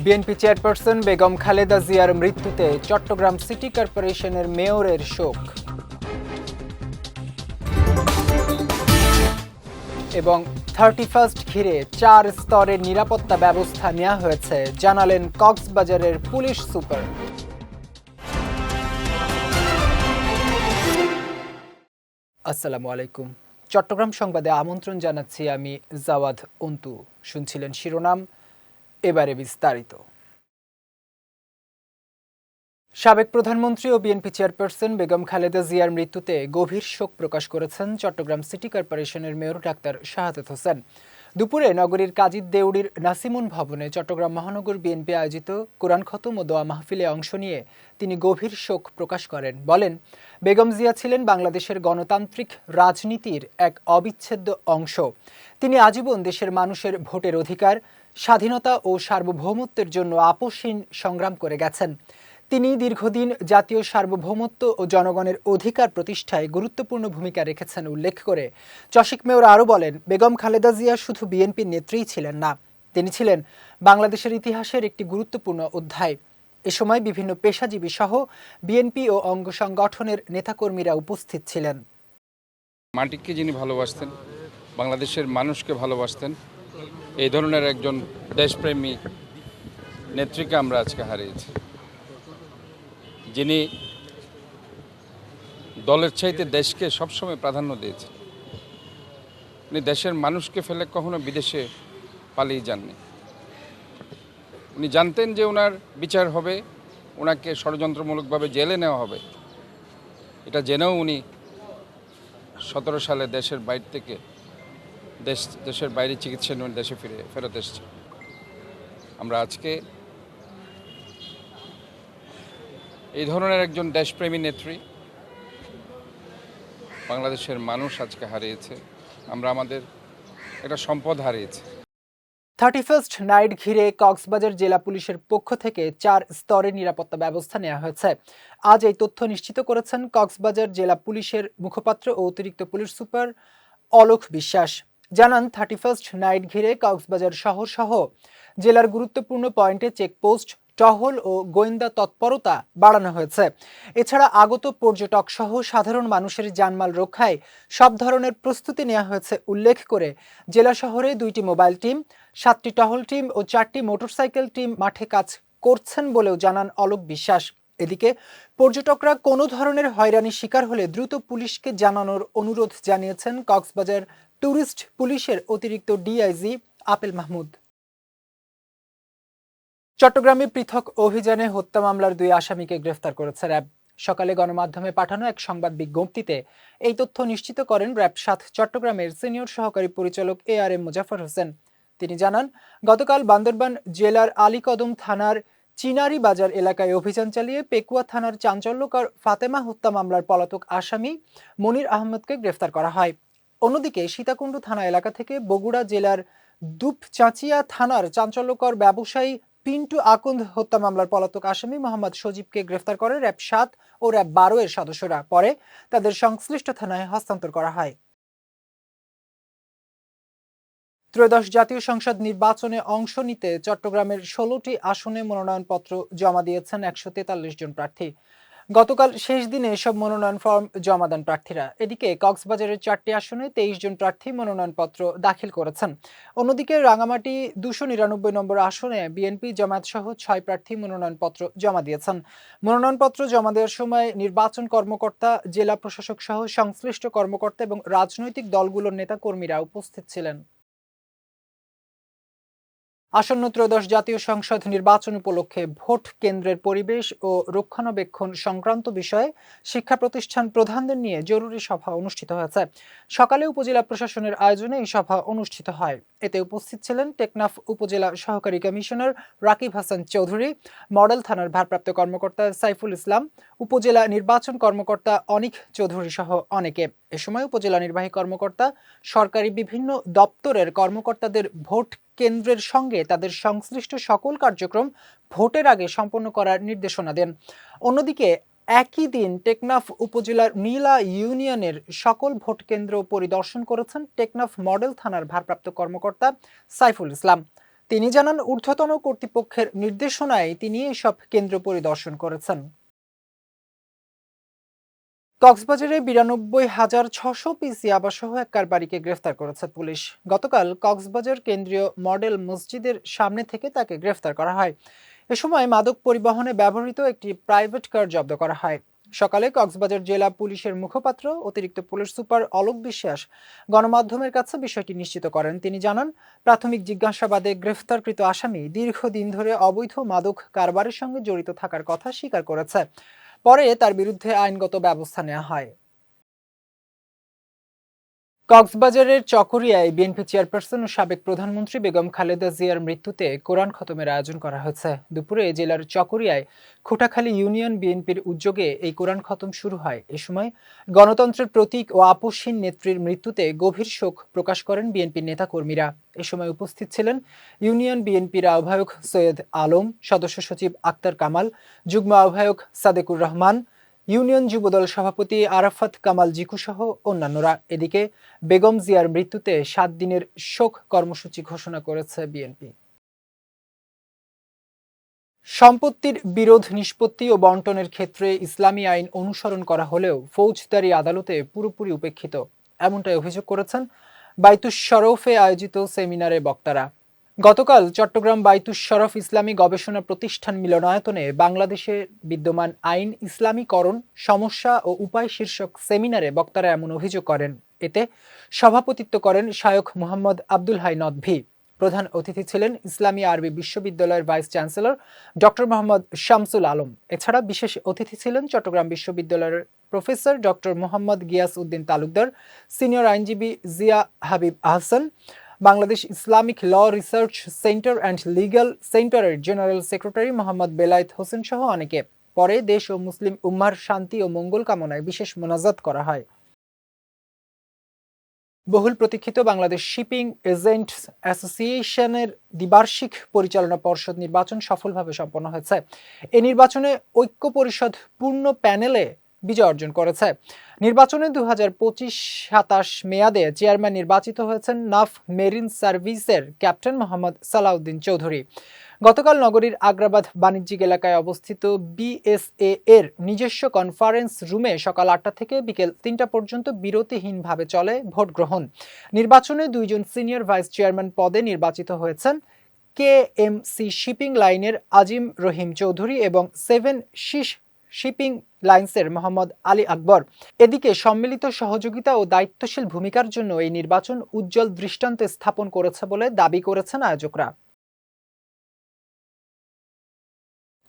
BNP chairperson Begum Khaleda জিয়ার মৃত্যুতে Chittagong city কর্পোরেশনের মেয়রের শোক। এবং 31st ঘিরে 4 স্তরের নিরাপত্তা ব্যবস্থা নেওয়া হয়েছে, জানালেন কক্সবাজারের পুলিশ সুপার। আসসালামু আলাইকুম। চট্টগ্রাম সংবাদে আমন্ত্রণ জানাচ্ছি আমি জাওয়াদ অন্তু। শুনছিলেন শিরোনাম, এবারে বিস্তারিত। সাবেক প্রধানমন্ত্রী ও বিএনপি চেয়ারপারসন বেগম খালেদা জিয়ার মৃত্যুতে গভীর শোক প্রকাশ করেছেন চট্টগ্রাম সিটি কর্পোরেশনের মেয়র ডাক্তার শাহাদাত হোসেন। দুপুরে নগরীর কাজী দেউড়ির নাসিমুন ভবনে চট্টগ্রাম মহানগর বিএনপি আয়োজিত কোরআন খতম ও দোয়া মাহফিলে অংশ নিয়ে তিনি গভীর শোক প্রকাশ করেন। বলেন, বেগম জিয়া ছিলেন বাংলাদেশের গণতান্ত্রিক রাজনীতির এক অবিচ্ছেদ্য অংশ। তিনি আজীবন দেশের মানুষের ভোটের অধিকার, স্বাধীনতা ও সার্বভৌমত্বের জন্য আপোষহীন সংগ্রাম করে গেছেন। তিনি দীর্ঘদিন জাতীয় সার্বভৌমত্ব ও জনগণের অধিকার প্রতিষ্ঠায় গুরুত্বপূর্ণ ভূমিকা রেখেছেন উল্লেখ করে চশিক মেয়র আরও বলেন, বেগম খালেদা জিয়া শুধু বিএনপির নেত্রীই ছিলেন না, তিনি ছিলেন বাংলাদেশের ইতিহাসের একটি গুরুত্বপূর্ণ অধ্যায়। এ সময় বিভিন্ন পেশাজীবী সহ বিএনপি ও অঙ্গ সংগঠনের নেতাকর্মীরা উপস্থিত ছিলেন। মাটিকে যিনি ভালোবাসতেন, বাংলাদেশের মানুষকে ভালোবাসতেন, এই ধরনের একজন দেশপ্রেমী নেত্রীকে আমরা আজকে হারিয়েছি, যিনি দলের চাইতে দেশকে সবসময় প্রাধান্য দিয়েছেন। উনি দেশের মানুষকে ফেলে কখনো বিদেশে পালিয়ে যাননি। উনি জানতেন যে ওনার বিচার হবে, ওনাকে ষড়যন্ত্রমূলকভাবে জেলে নেওয়া হবে। এটা জেনেও উনি 17 সালে দেশের বাইরে থেকে দেশের বাইরে চিকিৎসা নিয়ে দেশে ফেরত এসেছেন। আমরা আজকে এই ধরনের একজন দেশপ্রেমী নেত্রী বাংলাদেশের মানুষ আজকে হারিয়েছে। আমরা আমাদের একটা সম্পদ হারিয়েছি। 31st নাইট ঘিরে কক্সবাজার জেলা পুলিশের পক্ষ থেকে 4 স্তরের নিরাপত্তা ব্যবস্থা নেওয়া হয়েছে। আজ এই তথ্য নিশ্চিত করেছেন কক্সবাজার জেলা পুলিশের মুখপাত্র ও অতিরিক্ত পুলিশ সুপার অলোক বিশ্বাস। জানান, 31st নাইট ঘিরে কক্সবাজার শহর সহ জেলার গুরুত্বপূর্ণ পয়েন্টে চেকপোস্ট, টহল ও গোয়েন্দা তৎপরতা বাড়ানো হয়েছে। এছাড়া আগত পর্যটক সহ সাধারণ মানুষের জানমাল রক্ষায় সব ধরনের প্রস্তুতি নেওয়া হয়েছে উল্লেখ করে জেলা শহরে 2টি মোবাইল টিম, 7টি টহল টিম ও 4টি মোটরসাইকেল টিম মাঠে কাজ করছেন বলেও জানান অলোক বিশ্বাস। এদিকে পর্যটকরা কোনো ধরনের হয়রানির শিকার হলে দ্রুত পুলিশকে জানানোর অনুরোধ জানিয়েছেন কক্সবাজার ট্যুরিস্ট পুলিশের অতিরিক্ত ডিআইজি আপেল মাহমুদ। চট্টগ্রামে পৃথক অভিযানে হত্যা মামলার 2 আসামিকে গ্রেফতার করেছে র্যাব। সকালে গণমাধ্যমে পাঠানো এক সংবাদ বিজ্ঞপ্তিতে এই তথ্য নিশ্চিত করেন র্যাব 7 চট্টগ্রামের সিনিয়র সহকারী পরিচালক ARM মুজাফর হোসেন। তিনি জানান, গতকাল বান্দরবান জেলার আলীকদম থানার চিনারি বাজার এলাকায় অভিযান চালিয়ে পেকুয়া থানার চাঞ্চল্যকর ফাতেমা হত্যা মামলার পলাতক আসামি মনির আহমেদকে গ্রেফতার করা হয়। অন্যদিকে সীতাকুণ্ড থানা এলাকা থেকে বগুড়া জেলার দুপচাঁচিয়া থানার চাঞ্চল্যকর ব্যবসায়ী পিন্টু আকন্দ হত্যা মামলার পলাতক আসামি মোহাম্মদ সজীবকে গ্রেফতার করে র্যাব 7 ও র্যাব 12 এর সদস্যরা। পরে তাদের সংশ্লিষ্ট থানায় হস্তান্তর করা হয়। ত্রয়োদশ জাতীয় সংসদ নির্বাচনে অংশ নিতে চট্টগ্রামের 16টি আসনে মনোনয়নপত্র জমা দিয়েছেন 143 জন প্রার্থী। গতকাল শেষ দিনে এসব মনোনয়ন ফর্ম জমা দেন প্রার্থীরা। এদিকে কক্সবাজারের 4টি আসনে 23 জন প্রার্থী মনোনয়নপত্র দাখিল করেছেন। অন্যদিকে রাঙামাটি 299 নম্বর আসনে বিএনপি জামায়াত সহ 6 প্রার্থী মনোনয়নপত্র জমা দিয়েছেন। মনোনয়নপত্র জমা দেওয়ার সময় নির্বাচন কর্মকর্তা, জেলা প্রশাসক সহ সংশ্লিষ্ট কর্মকর্তা এবং রাজনৈতিক দলগুলোর নেতাকর্মীরা উপস্থিত ছিলেন। আসন্ন ত্রয়োদশ জাতীয় সংসদ নির্বাচন উপলক্ষে ভোট কেন্দ্রের পরিবেশ ও রক্ষণাবেক্ষণ সংক্রান্ত বিষয়ে শিক্ষা প্রতিষ্ঠান প্রধানদের নিয়ে জরুরি সভা অনুষ্ঠিত হয়েছে। সকালে উপজেলা প্রশাসনের আয়োজনে এই সভা অনুষ্ঠিত হয়। এতে উপস্থিত ছিলেন টেকনাফ উপজেলা সহকারী কমিশনার রাকিব হাসান চৌধুরী, মডেল থানার ভারপ্রাপ্ত কর্মকর্তা সাইফুল ইসলাম, উপজেলা নির্বাচন কর্মকর্তা অনিক চৌধুরী সহ অনেকে। এ সময় উপজেলা নির্বাহী কর্মকর্তা, সরকারি বিভিন্ন দপ্তরের কর্মকর্তাদের ভোট কেন্দ্রের সঙ্গে তাদের সংশ্লিষ্ট সকল কার্যক্রম ভোটের আগে সম্পন্ন করার নির্দেশনা দেন। অন্যদিকে একই দিন টেকনাফ উপজেলার নীলা ইউনিয়নের সকল ভোট কেন্দ্র পরিদর্শন করেছেন টেকনাফ মডেল থানার ভারপ্রাপ্ত কর্মকর্তা সাইফুল ইসলাম। তিনি জানান, ঊর্ধ্বতন কর্তৃপক্ষের নির্দেশনায় তিনি এসব কেন্দ্র পরিদর্শন করেছেন। কক্সবাজারে ৯২,৬০০ পিস ইয়াবাসহ এক কারবারিকে গ্রেফতার করেছে পুলিশ। গতকাল কক্সবাজার কেন্দ্রীয় মডেল মসজিদের সামনে থেকে তাকে গ্রেফতার করা হয়। এ সময় মাদক পরিবহনে ব্যবহৃত একটি প্রাইভেট কার জব্দ করা হয়। সকালে কক্সবাজার জেলা পুলিশের মুখপাত্র অতিরিক্ত পুলিশ সুপার অলোক বিশ্বাস গণমাধ্যমের কাছে বিষয়টি নিশ্চিত করেন। তিনি জানান, প্রাথমিক জিজ্ঞাসাবাদে গ্রেফতারকৃত আসামি দীর্ঘদিন ধরে অবৈধ মাদক কারবারের সঙ্গে জড়িত থাকার কথা স্বীকার করেছে। পরে তার বিরুদ্ধে আইনগত ব্যবস্থা নেওয়া হয়। কক্সবাজারের চকরিয়ায় বিএনপি চেয়ারপারসন ও সাবেক প্রধানমন্ত্রী বেগম খালেদা জিয়ার মৃত্যুতে কোরআন খতমের আয়োজন করা হয়েছে। দুপুরে জেলার চকরিয়ায় খুঁটাখালী ইউনিয়ন বিএনপির উদ্যোগে এই কোরআন খতম শুরু হয়। এ সময় গণতন্ত্রের প্রতীক ও আপসহীন নেত্রীর মৃত্যুতে গভীর শোক প্রকাশ করেন বিএনপির নেতাকর্মীরা। এ সময় উপস্থিত ছিলেন ইউনিয়ন বিএনপির আহ্বায়ক সৈয়দ আলম, সদস্য সচিব আক্তার কামাল, যুগ্ম আহ্বায়ক সাদেকুর রহমান, ইউনিয়ন যুবদল সভাপতি আরাফাত কামাল জিকু সহ অন্যান্যরা। এদিকে বেগম জিয়ার মৃত্যুতে ৭ দিনের শোক কর্মসূচি ঘোষণা করেছে বিএনপি। সম্পত্তির বিরোধ নিষ্পত্তি ও বন্টনের ক্ষেত্রে ইসলামী আইন অনুসরণ করা হলেও ফৌজদারি আদালতে পুরোপুরি উপেক্ষিত, এমনটাই অভিযোগ করেছেন বাইতুশ শরফে আয়োজিত সেমিনারে বক্তারা। গতকাল চট্টগ্রাম বাইতুশ শরফ ইসলামী গবেষণা প্রতিষ্ঠান মিলনায়তনে বাংলাদেশে বিদ্যমান আইন ইসলামীকরণ সমস্যা ও উপায় শীর্ষক সেমিনারে বক্তারা এমন অভিযোগ করেন। এতে সভাপতিত্ব করেন শায়খ মুহাম্মদ আব্দুল হাই নদভী। প্রধান অতিথি ছিলেন ইসলামী আরবি বিশ্ববিদ্যালয়ের vice chancellor doctor Mohammad Shamsul Alam. এছাড়া বিশেষ অতিথি ছিলেন চট্টগ্রাম বিশ্ববিদ্যালয়ের professor doctor Mohammad Giyas Uddin Talukdar, senior আইনজীবী Zia Habib Ahsan, Bangladesh Islamic law research centre and legal সেন্টারের জেনারেল সেক্রেটারি মোহাম্মদ বেলায়েত হোসেন সহ অনেকে। পরে দেশ ও মুসলিম উম্মাহর শান্তি ও মঙ্গল কামনায় বিশেষ মোনাজাত করা হয়। বহুল প্রতীক্ষিত বাংলাদেশ শিপিং এজেন্টস অ্যাসোসিয়েশনের দ্বিবার্ষিক পরিচালনা পর্ষদ নির্বাচন সফলভাবে সম্পন্ন হয়েছে। এই নির্বাচনে ঐক্য পরিষদ পূর্ণ প্যানেলে বিজয় অর্জন করেছে। নির্বাচনে 2025-27 মেয়াদে চেয়ারম্যান নির্বাচিত হয়েছেন নাফ মেরিন সার্ভিসের ক্যাপ্টেন মোহাম্মদ সালাউদ্দিন চৌধুরী। গতকাল নগরীর আগ্রাবাদ বাণিজ্যিক এলাকায় অবস্থিত বিএসএ এর নিজস্ব কনফারেন্স রুমে সকাল 8টা থেকে বিকেল 3টা পর্যন্ত বিরতিহীনভাবে চলে ভোট গ্রহণ। নির্বাচনে 2 জন সিনিয়র ভাইস চেয়ারম্যান পদে নির্বাচিত হয়েছেন কেএমসি শিপিং লাইনের আজিম রহিম চৌধুরী এবং 7 শীষ শিপিং লাইন্সের মোহাম্মদ আলী আকবর। এদিকে সম্মিলিত সহযোগিতা ও দায়িত্বশীল ভূমিকার জন্য এই নির্বাচন উজ্জ্বল দৃষ্টান্ত স্থাপন করেছে বলে দাবি করেছেন আয়োজকরা।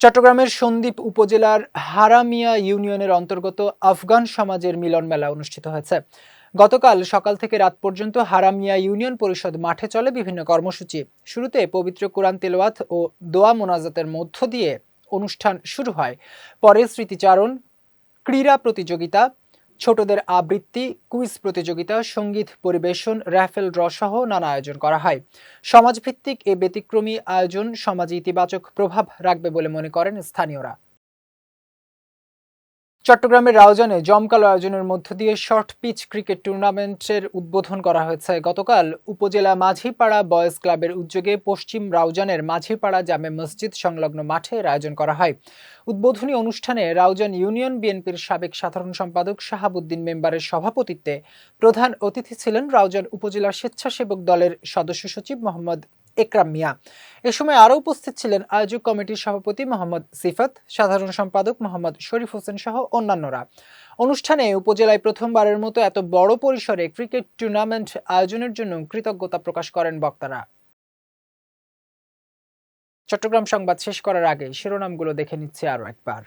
চট্টগ্রামের সন্দ্বীপ উপজেলার হারামিয়া ইউনিয়নের অন্তর্গত আফগান সমাজের মিলন মেলা অনুষ্ঠিত হয়েছে। গতকাল সকাল থেকে রাত পর্যন্ত হারামিয়া ইউনিয়ন পরিষদ মাঠে চলে বিভিন্ন কর্মসূচি। শুরুতে পবিত্র কোরআন তেলাওয়াত ও দোয়া মোনাজাতের মধ্য দিয়ে অনুষ্ঠান শুরু হয়। পরে স্মৃতিচারণ, ক্রীড়া প্রতিযোগিতা, ছোটদের আবৃত্তি, কুইজ প্রতিযোগিতা, সঙ্গীত পরিবেশন, র্যাফেল ড্র সহ নানা আয়োজন করা হয়। সমাজভিত্তিক এ ব্যতিক্রমী আয়োজন সমাজে ইতিবাচক প্রভাব রাখবে বলে মনে করেন স্থানীয়রা। চট্টগ্রামের রাউজানে জমকালো আয়োজনের মধ্য দিয়ে শর্ট পিচ ক্রিকেট টুর্নামেন্টের উদ্বোধন করা হয়েছে। গতকাল উপজেলা মাঝিপাড়া বয়েজ ক্লাবের উদ্যোগে পশ্চিম রাউজানের মাঝিপাড়া জামে মসজিদ সংলগ্ন মাঠে আয়োজন করা হয়। উদ্বোধনী অনুষ্ঠানে রাউজান ইউনিয়ন বিএনপির সাবেক সাধারণ সম্পাদক শাহাবুদ্দিন মেম্বারের সভাপতিত্বে প্রধান অতিথি ছিলেন রাউজান উপজেলার স্বেচ্ছাসেবক দলের সদস্য সচিব মোহাম্মদ একরাম মিয়া। এ সময় আরও উপস্থিত ছিলেন আয়োজক কমিটির সভাপতি মোহাম্মদ সিফাত, সাধারণ সম্পাদক মোহাম্মদ শরীফ হোসেন সহ অন্যান্যরা। অনুষ্ঠানে উপজেলায় প্রথমবারের মতো এত বড় পরিসরে ক্রিকেট টুর্নামেন্ট আয়োজনের জন্য কৃতজ্ঞতা প্রকাশ করেন বক্তারা। চট্টগ্রাম সংবাদ শেষ করার আগে শিরোনামগুলো দেখে নিচ্ছে আরও একবার।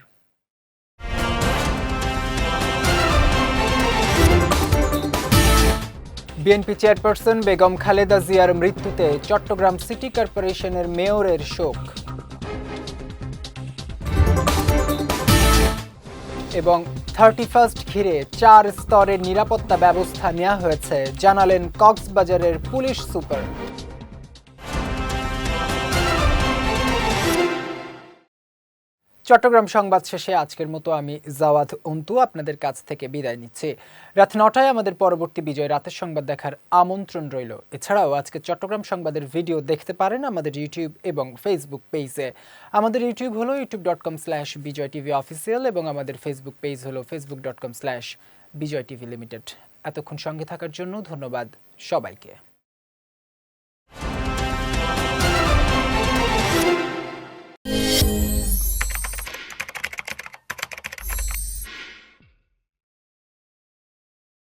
বিএনপি চেয়ারপারসন বেগম খালেদা জিয়ার মৃত্যুতে চট্টগ্রাম সিটি কর্পোরেশনের মেয়রের শোক। এবং 31st ঘিরে 4 স্তরের নিরাপত্তা ব্যবস্থা নেওয়া হয়েছে, জানালেন কক্সবাজারের পুলিশ সুপার। চট্টগ্রাম সংবাদ শেষে আজকের মতো আমি জাওয়াদ অন্তু আপনাদের কাছ থেকে বিদায় নিচ্ছি। রাত 9টায় আমাদের পরবর্তী বিজয় রাতের সংবাদ দেখার আমন্ত্রণ রইল। এছাড়াও আজকে চট্টগ্রাম সংবাদের ভিডিও দেখতে পারেন আমাদের ইউটিউব এবং ফেসবুক পেজে। আমাদের ইউটিউব হলো youtube.com/বিজয় টিভি অফিসিয়াল এবং আমাদের ফেসবুক পেজ হলো facebook.com/বিজয় টিভি লিমিটেড। এতক্ষণ সঙ্গে থাকার জন্য ধন্যবাদ সবাইকে।